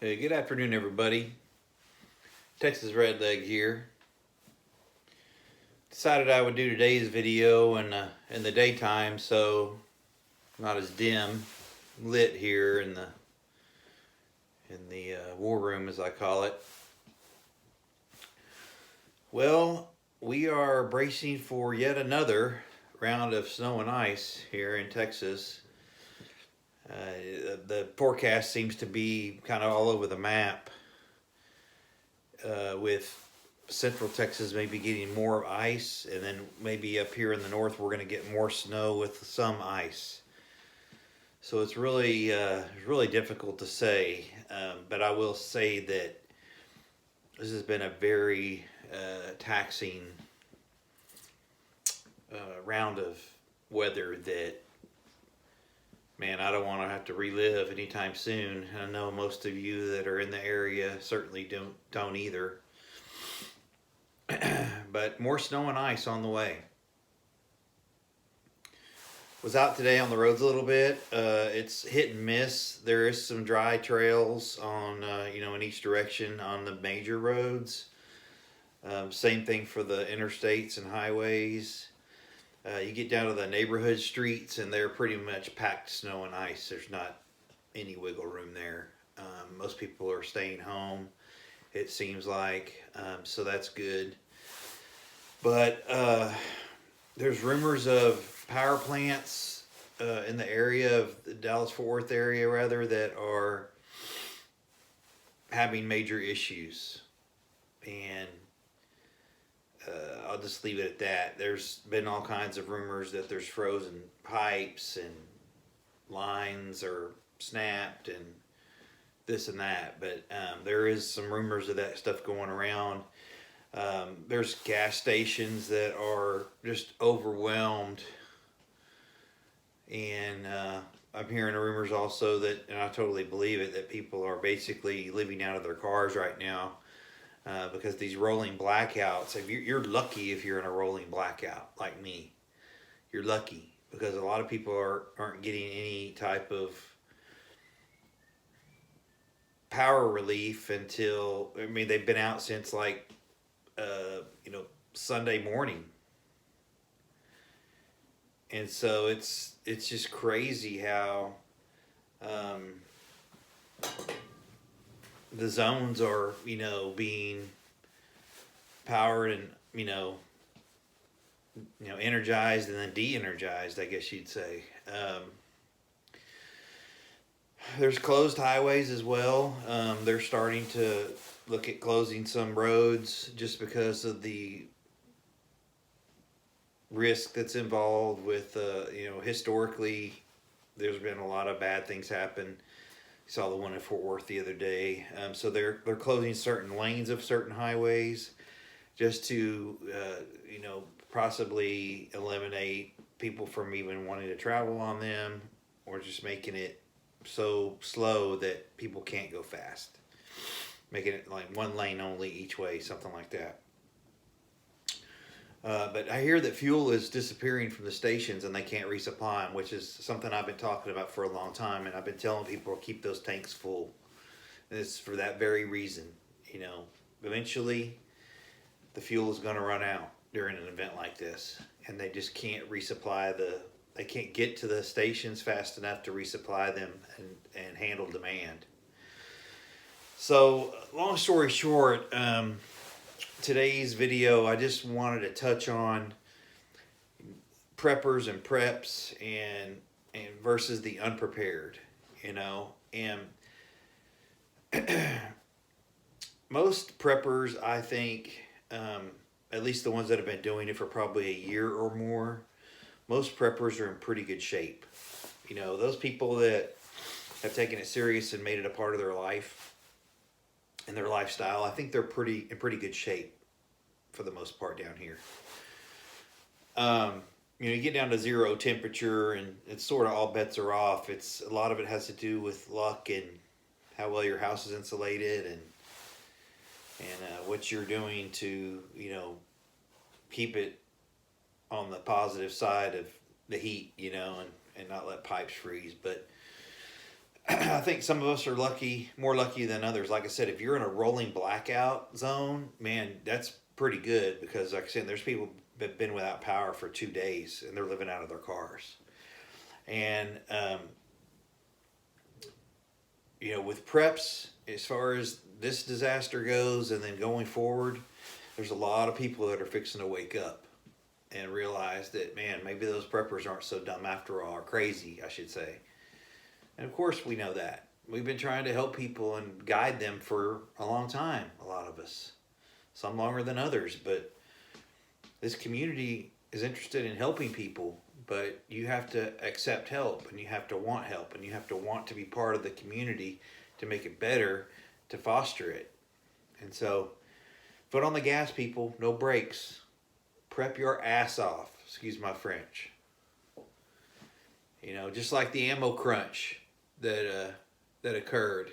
Hey, good afternoon, everybody. Texas Redleg here. Decided I would do today's video in the daytime, so not as dim lit here in the war room, as I call it. Well, we are bracing for yet another round of snow and ice here in Texas. The forecast seems to be kind of all over the map, with Central Texas maybe getting more ice, and then maybe up here in the north we're going to get more snow with some ice. So it's really difficult to say, but I will say that this has been a very taxing round of weather that, man, I don't want to have to relive anytime soon. I know most of you that are in the area certainly don't either. But more snow and ice on the way. Was out today on the roads a little bit. It's hit and miss. There is some dry trails on, in each direction on the major roads. Same thing for the interstates and highways. You get down to the neighborhood streets and they're pretty much packed snow and ice. There's not any wiggle room there. Most people are staying home, it seems like, so that's good. But there's rumors of power plants in the area of the Dallas-Fort Worth area, rather, that are having major issues. And I'll just leave it at that. There's been all kinds of rumors that there's frozen pipes and lines are snapped and this and that. But there is some rumors of that stuff going around. There's gas stations that are just overwhelmed, and I'm hearing rumors also that, and I totally believe it, that people are basically living out of their cars right now because these rolling blackouts. If you're lucky if you're in a rolling blackout like me, you're lucky, because a lot of people aren't getting any type of power relief until, I mean, they've been out since like Sunday morning. And so it's just crazy how the zones are being powered and energized and then de-energized, I guess you'd say. There's closed highways as well. They're starting to look at closing some roads just because of the risk that's involved with, historically, there's been a lot of bad things happen. You saw the one in Fort Worth the other day. So they're closing certain lanes of certain highways just to, possibly eliminate people from even wanting to travel on them, or just making it so slow that people can't go fast. Making it like one lane only each way, something like that. But I hear that fuel is disappearing from the stations and they can't resupply them, which is something I've been talking about for a long time. And I've been telling people to keep those tanks full. And it's for that very reason. Eventually the fuel is going to run out during an event like this. And they just can't resupply they can't get to the stations fast enough to resupply them and handle demand. So, long story short, today's video, I just wanted to touch on preppers and preps and versus the unprepared, and most preppers, I think, at least the ones that have been doing it for probably a year or more, most preppers are in pretty good shape. Those people that have taken it serious and made it a part of their life and their lifestyle, I think they're in pretty good shape for the most part down here. You get down to zero temperature and it's sort of all bets are off. A lot of it has to do with luck and how well your house is insulated and what you're doing to keep it on the positive side of the heat, and not let pipes freeze. But I think some of us are lucky, more lucky than others. Like I said, if you're in a rolling blackout zone, man, that's pretty good because, like I said, there's people that have been without power for 2 days and they're living out of their cars. And, with preps, as far as this disaster goes and then going forward, there's a lot of people that are fixing to wake up and realize that, man, maybe those preppers aren't so dumb after all, or crazy, I should say. And of course, we know that. We've been trying to help people and guide them for a long time, a lot of us. Some longer than others, but this community is interested in helping people, but you have to accept help and you have to want help and you have to want to be part of the community to make it better, to foster it. And so, foot on the gas, people, no brakes. Prep your ass off, excuse my French. Just like the ammo crunch that occurred,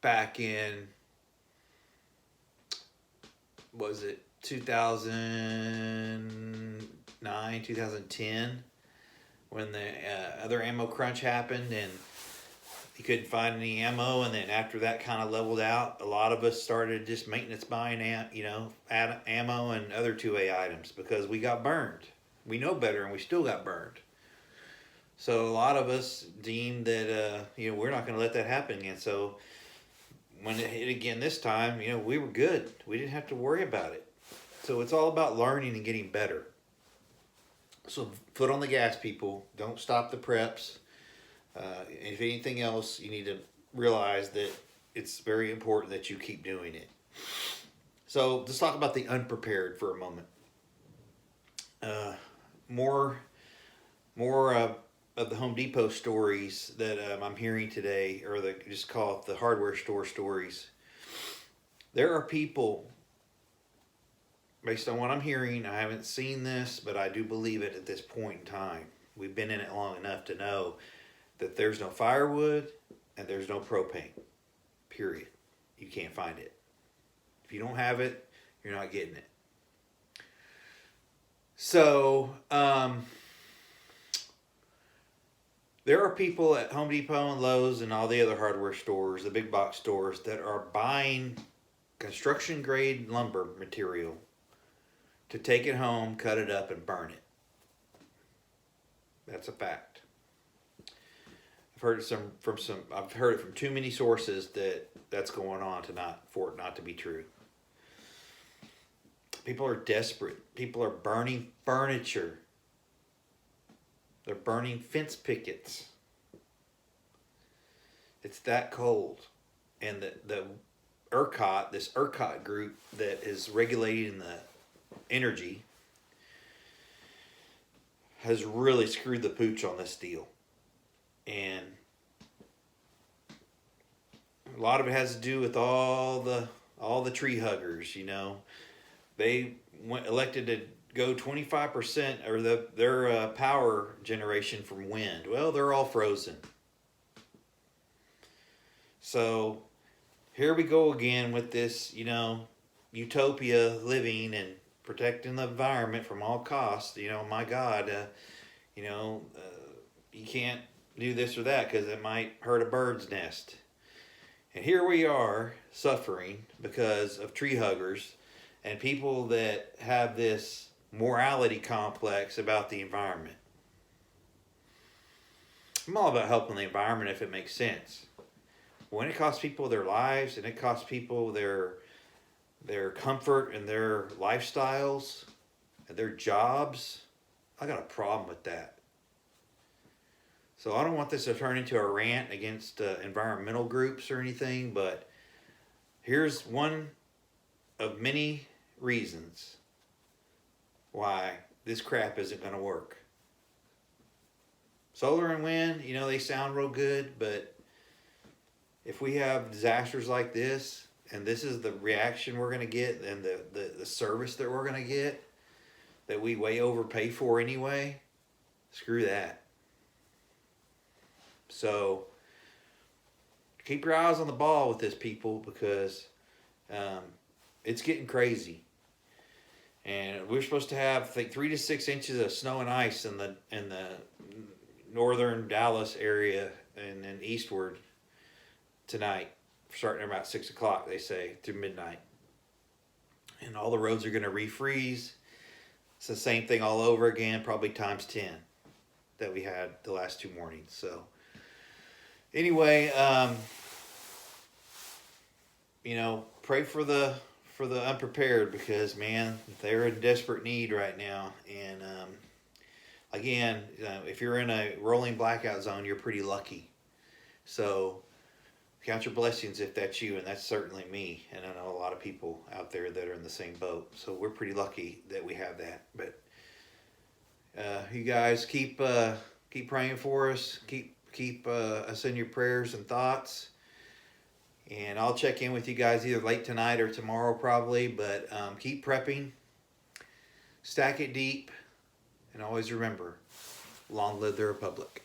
back in, was it 2009, 2010, when the other ammo crunch happened and you couldn't find any ammo, and then after that kind of leveled out, a lot of us started just maintenance buying, ammo and other 2A items because we got burned. We know better, and we still got burned. So a lot of us deemed that we're not going to let that happen again. So when it hit again this time, we were good. We didn't have to worry about it. So it's all about learning and getting better. So foot on the gas, people. Don't stop the preps. If anything else, you need to realize that it's very important that you keep doing it. So let's talk about the unprepared for a moment. More of the Home Depot stories that I'm hearing today, or just call it the hardware store stories. There are people, based on what I'm hearing, I haven't seen this, but I do believe it at this point in time. We've been in it long enough to know that there's no firewood and there's no propane, period. You can't find it. If you don't have it, you're not getting it. So, there are people at Home Depot and Lowe's and all the other hardware stores, the big box stores, that are buying construction grade lumber material to take it home, cut it up, and burn it. That's a fact. I've heard it from too many sources that's going on for it not to be true. People are desperate. People are burning furniture. They're burning fence pickets. It's that cold. And the this ERCOT group that is regulating the energy has really screwed the pooch on this deal. And a lot of it has to do with all the tree huggers, They elected to go 25% or their power generation from wind. Well, they're all frozen. So here we go again with this, utopia living and protecting the environment from all costs. My God, you can't do this or that because it might hurt a bird's nest. And here we are suffering because of tree huggers and people that have this morality complex about the environment. I'm all about helping the environment if it makes sense. When it costs people their lives and it costs people their comfort and their lifestyles and their jobs, I got a problem with that. So I don't want this to turn into a rant against environmental groups or anything, but here's one of many reasons why this crap isn't going to work. Solar and wind, they sound real good, but if we have disasters like this, and this is the reaction we're going to get and the service that we're going to get that we way overpay for anyway, screw that. So keep your eyes on the ball with this, people, because it's getting crazy. And we're supposed to have, I think, 3 to 6 inches of snow and ice in the northern Dallas area and then eastward tonight, starting about 6 o'clock, they say, through midnight. And all the roads are going to refreeze. It's the same thing all over again, probably times 10 that we had the last 2 mornings. So anyway, pray for the unprepared, because man, they're in desperate need right now. And again, if you're in a rolling blackout zone, you're pretty lucky. So count your blessings if that's you, and that's certainly me. And I know a lot of people out there that are in the same boat. So we're pretty lucky that we have that. But you guys keep praying for us. Keep us in your prayers and thoughts. And I'll check in with you guys either late tonight or tomorrow probably. But keep prepping. Stack it deep. And always remember, long live the Republic.